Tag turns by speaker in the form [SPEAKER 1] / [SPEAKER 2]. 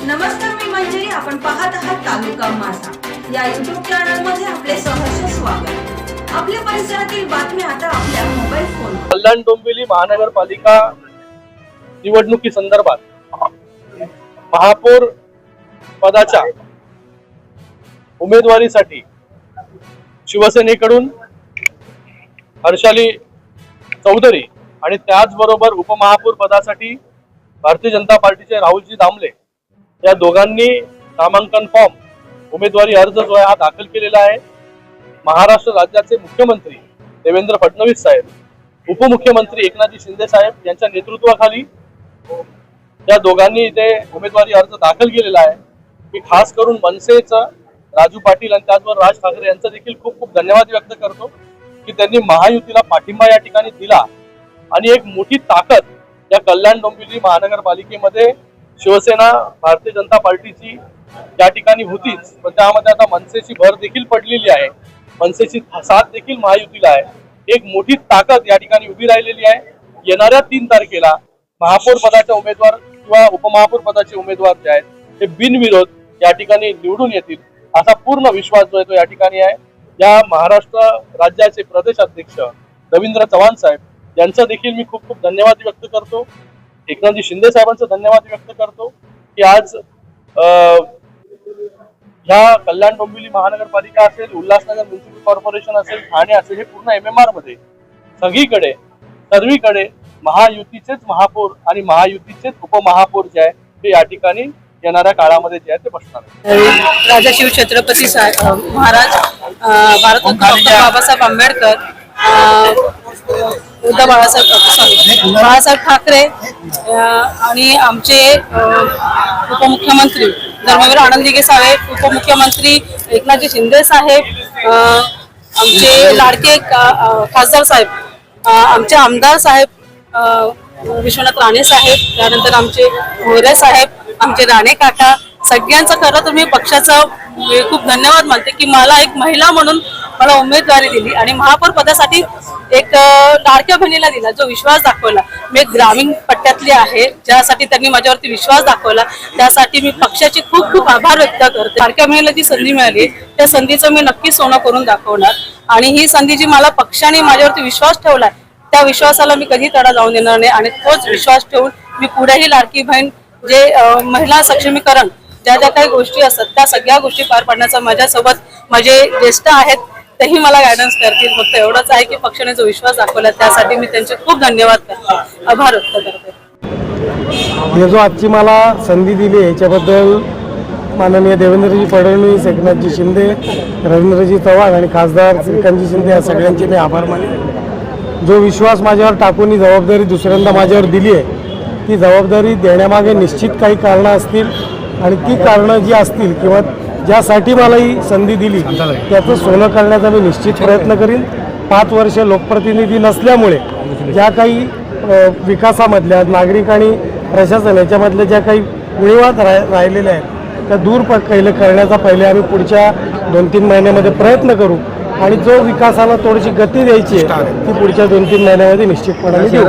[SPEAKER 1] नमस्कार, मी मंजिरी. आपण पाहत आहात तालुका माझा या YouTube चॅनल मध्ये आपले सहर्ष स्वागत. आपल्या परिसरातील बातम्या आता आपल्या मोबाईल फोनवर.
[SPEAKER 2] कल्याण डोंबिवली महानगरपालिका निवडणुकी संदर्भात महापौर पदाच्या उमेदवारीसाठी शिवसेनेकडून हर्षाली चौधरी आणि त्याचबरोबर उपमहापौर पदासाठी भारतीय जनता पार्टीचे राहुलजी दामले या दोघांनी नामांकन फॉर्म उमेदवारी अर्ज जो आहे हा दाखल केलेला आहे. महाराष्ट्र राज्याचे मुख्यमंत्री देवेंद्र फडणवीस साहेब, उपमुख्यमंत्री एकनाथ शिंदे साहेब यांच्या नेतृत्वाखाली या दोघांनी इथे उमेदवारी अर्ज दाखल केलेला आहे. मी खास करून मनसेचा राजू पाटील आणि त्याचबरोबर राज ठाकरे यांचा देखील खूप खूप धन्यवाद व्यक्त करतो की त्यांनी महायुतीला पाठिंबा या ठिकाणी दिला आणि एक मोठी ताकद या कल्याण डोंबिवली महानगरपालिकेमध्ये शिवसेना भारतीय जनता पार्टीची या ठिकाणी होतीच, पण त्यामध्ये आता मनसेची भर देखील पडलेली आहे. मनसेची साथ देखील महायुतीला आहे. एक मोठी ताकद या ठिकाणी उभी राहिलेली आहे. येणाऱ्या 3 तारखेला महापौर पदाचे उमेदवार किंवा उपमहापौर पदाचे उमेदवार जे आहेत ते बिनविरोध या ठिकाणी निवडून येतील असा पूर्ण विश्वास जो आहे तो या ठिकाणी आहे. या महाराष्ट्र राज्याचे प्रदेश अध्यक्ष रवींद्र चव्हाण साहेब यांचा देखील मी खूप खूप धन्यवाद व्यक्त करतो. एकनाथ शिंदे साहेबांचा धन्यवाद व्यक्त करतो की आज ह्या कल्याण डोंबिवली महानगरपालिका असेल, उल्हासनगर म्युनिसिपल कॉर्पोरेशन असेल, ठाणे असेल, हे पूर्ण MMR मध्ये सर्वीकडे महायुतीचेच महापौर आणि महायुतीचेच उपमहापौर जे आहे ते या ठिकाणी येणाऱ्या काळामध्ये जे आहे ते बसणार.
[SPEAKER 3] राजा शिवछत्रपती महाराज, भारतरत्न डॉक्टर बाबासाहेब आंबेडकर, उद्धव बाळासाहेब ठाकरे आणि आमचे उपमुख्यमंत्री धर्मवीर आनंदीगे साहेब, उपमुख्यमंत्री एकनाथ शिंदे साहेब, आमचे लाडके खासदार साहेब, आमचे आमदार साहेब विश्वनाथ राणे साहेब, त्यानंतर आमचे मोरे साहेब, आमचे राणे काका, सगळ्यांचं खरं तर मी पक्षाचं खूप धन्यवाद मानते की मला एक महिला म्हणून मला उमेदवारी दिली आणि महापौर पदासाठी एक लाडक्या बहिणीला दिला, जो विश्वास दाखवला. मी ग्रामीण पट्ट्यातली आहे, ज्यासाठी त्यांनी माझ्यावरती विश्वास दाखवला, त्यासाठी मी पक्षाचे खूप खूप आभार व्यक्त करते. लाडक्या बहिणीला जी संधी मिळाली त्या संधीचं मी नक्की सोनं करून दाखवणार आणि ही संधी जी मला पक्षाने माझ्यावरती विश्वास ठेवला त्या विश्वासाला मी कधी तडा जाऊन देणार नाही आणि तोच विश्वास ठेवून मी पुढेही लाडकी बहीण जे महिला सक्षमीकरण ज्या ज्या काही गोष्टी असतात त्या सगळ्या गोष्टी पार पाडण्याचा माझ्यासोबत माझे ज्येष्ठ आहेत तेही मला गायडन्स करतील. फक्त एवढंच आहे की पक्षाने जो विश्वास दाखवला त्यासाठी मी त्यांचे खूप धन्यवाद करते, आभार व्यक्त करते.
[SPEAKER 4] हे जो आजची मला संधी दिली याच्याबद्दल माननीय देवेंद्रजी फडणवीस, एकनाथजी शिंदे, रवींद्रजी चव्हाण आणि खासदार श्रीकांतजी शिंदे या सगळ्यांचे मी आभार मानतो. जो विश्वास माझ्यावर टाकून ही जबाबदारी दुसऱ्यांदा माझ्यावर दिली आहे ती जबाबदारी देण्यामागे निश्चित काही कारणं असतील आणि ती कारणं जी असतील किंवा ज्यासाठी मला ही संधी दिली त्याचं सोनं करण्याचा मी निश्चित प्रयत्न करीन. 5 वर्ष लोकप्रतिनिधी नसल्यामुळे ज्या काही विकासामधल्या नागरिक आणि प्रशासन याच्यामधल्या ज्या काही उणिवा राहिलेल्या आहेत त्या दूर करण्याचा पहिले आम्ही पुढच्या 2-3 महिन्यामध्ये प्रयत्न करू आणि जो विकासाला थोडीशी गती द्यायची आहे ती पुढच्या 2-3 महिन्यामध्ये निश्चितपणे देऊ.